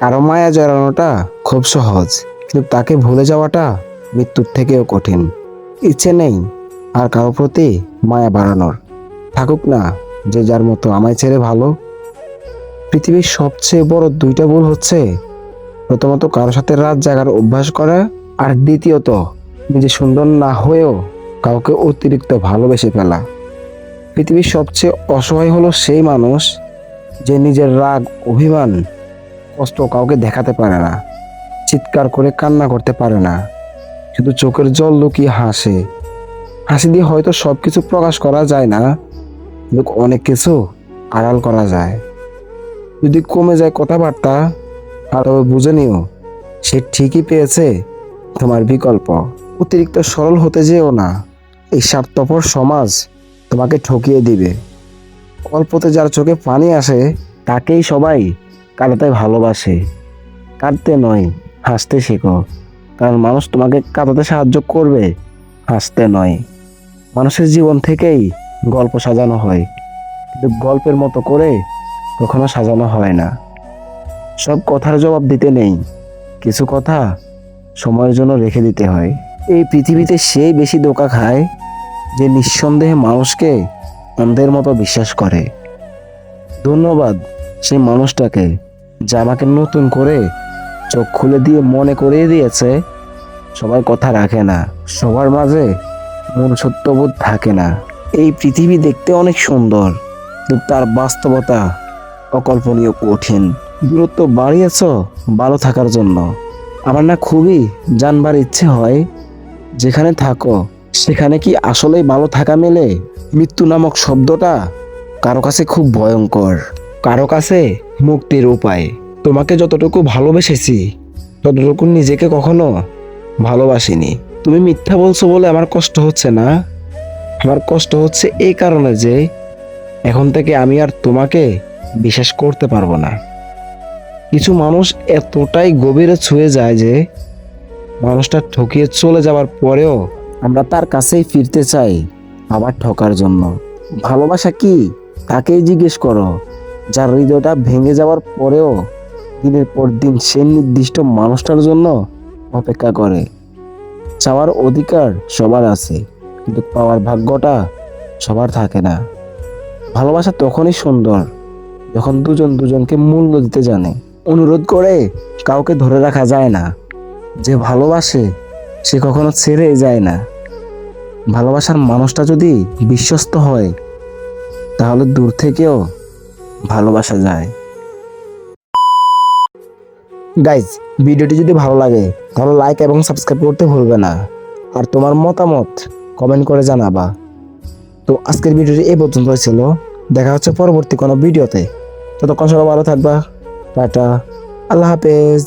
কারো মায়া জড়ানোটা খুব সহজ, কিন্তু তাকে ভুলে যাওয়াটা মৃত্যুর থেকেও কঠিন। ইচ্ছে নেই আর কারো প্রতি মায়া বাড়ানোর। থাকুক না যে যার মতো, আমায় ছেড়ে ভালো। পৃথিবীর সবচেয়ে বড় দুইটা ভুল হচ্ছে, প্রথমত কারোর সাথে রাত জাগার অভ্যাস করা, আর দ্বিতীয়ত নিজে সুন্দর না হয়েও কাউকে অতিরিক্ত ভালোবেসে ফেলা। পৃথিবীর সবচেয়ে অসহায় হলো সেই মানুষ যে নিজের রাগ, অভিমান, কষ্ট কাউকে দেখাতে পারে না, চিৎকার করে কান্না করতে পারে না, শুধু চোখের জল লুকিয়ে হাসে। হাসি দিয়ে হয়তো সবকিছু প্রকাশ করা যায় না, কিন্তু অনেক কিছু আড়াল করা যায়। যদি কমে যায় কথাবার্তা, আর তবে বুঝে নিও সে ঠিকই পেয়েছে তোমার বিকল্প। অতিরিক্ত সরল হতে যেও না, এই স্বার্থপর সমাজ তোমাকে ঠকিয়ে দিবে। অল্পতে যার চোখে পানি আসে তাকেই সবাই কাঁদাতে ভালোবাসে। কাঁদতে নয়, হাসতে শেখো, কারণ মানুষ তোমাকে কাঁদাতে সাহায্য করবে, হাসতে নয়। মানুষের জীবন থেকেই গল্প সাজানো হয়, কিন্তু গল্পের মতো করে কখনো সাজানো হয় না। সব কথার জবাব দিতে নেই, কিছু কথা সময়ের জন্য রেখে দিতে হয়। এই পৃথিবীতে সেই বেশি ধোঁকা খায় যে নিঃসন্দেহে মানুষকে অন্ধের মতো বিশ্বাস করে। ধন্যবাদ সেই মানুষটাকে যা আমাকে নতুন করে চোখ খুলে দিয়ে মনে করিয়ে দিয়েছে, সবাই কথা রাখে না, সবার মাঝে মূল সত্যবোধ থাকে না। এই পৃথিবী দেখতে অনেক সুন্দর, কিন্তু তার বাস্তবতা অকল্পনীয় কঠিন। দূরত্ব বাড়িয়েছ ভালো থাকার জন্য। আমার না খুবই জানবার ইচ্ছে হয়, যেখানে থাকো সেখানে কি আসলেই ভালো থাকা মেলে? মৃত্যু নামক শব্দটা কারো কাছে খুব ভয়ঙ্কর, কারো কাছে মুক্তির উপায়। তোমাকে যতটুকু ভালোবেসেছি ততটুকু নিজেকে কখনো ভালোবাসিনি। তুমি মিথ্যা বলছো বলে আমার কষ্ট হচ্ছে না, আমার কষ্ট হচ্ছে এই কারণে যে এখন থেকে আমি আর তোমাকে বিশ্বাস করতে পারবো না। কিছু মানুষ এতটাই গভীরে ছুঁয়ে যায় যে মানুষটা ঠকিয়ে চলে যাওয়ার পরেও আমরা তার কাছেই ফিরতে চাই, আবার ঠকার জন্য। ভালোবাসা কি তাকেই জিজ্ঞেস করো, যার হৃদয়টা ভেঙে যাওয়ার পরেও দিনের পর দিন সে নির্দিষ্ট মানুষটার জন্য অপেক্ষা করে। চাওয়ার অধিকার সবার আছে, কিন্তু পাওয়ার ভাগ্যটা সবার থাকে না। ভালোবাসা তখনই সুন্দর যখন দুজন দুজনকে মূল্য দিতে জানে। অনুরোধ করে কাউকে ধরে রাখা যায় না, যে ভালোবাসে সে কখনো ছেড়ে যায় না। ভালোবাসার মানুষটা যদি বিশ্বস্ত হয় তাহলে দূর থেকেও ভালোবাসা যায়। গাইজ, ভিডিওটি যদি ভালো লাগে তাহলে লাইক এবং সাবস্ক্রাইব করতে ভুলবে না, আর তোমার মতামত কমেন্ট করে জানাবা। তো আজকের ভিডিওটি এই পর্যন্ত ছিল, দেখা হচ্ছে পরবর্তী কোনো ভিডিওতে। ততক্ষণ সবাই ভালো থাকবা, টাটা, আল্লাহ হাফেজ।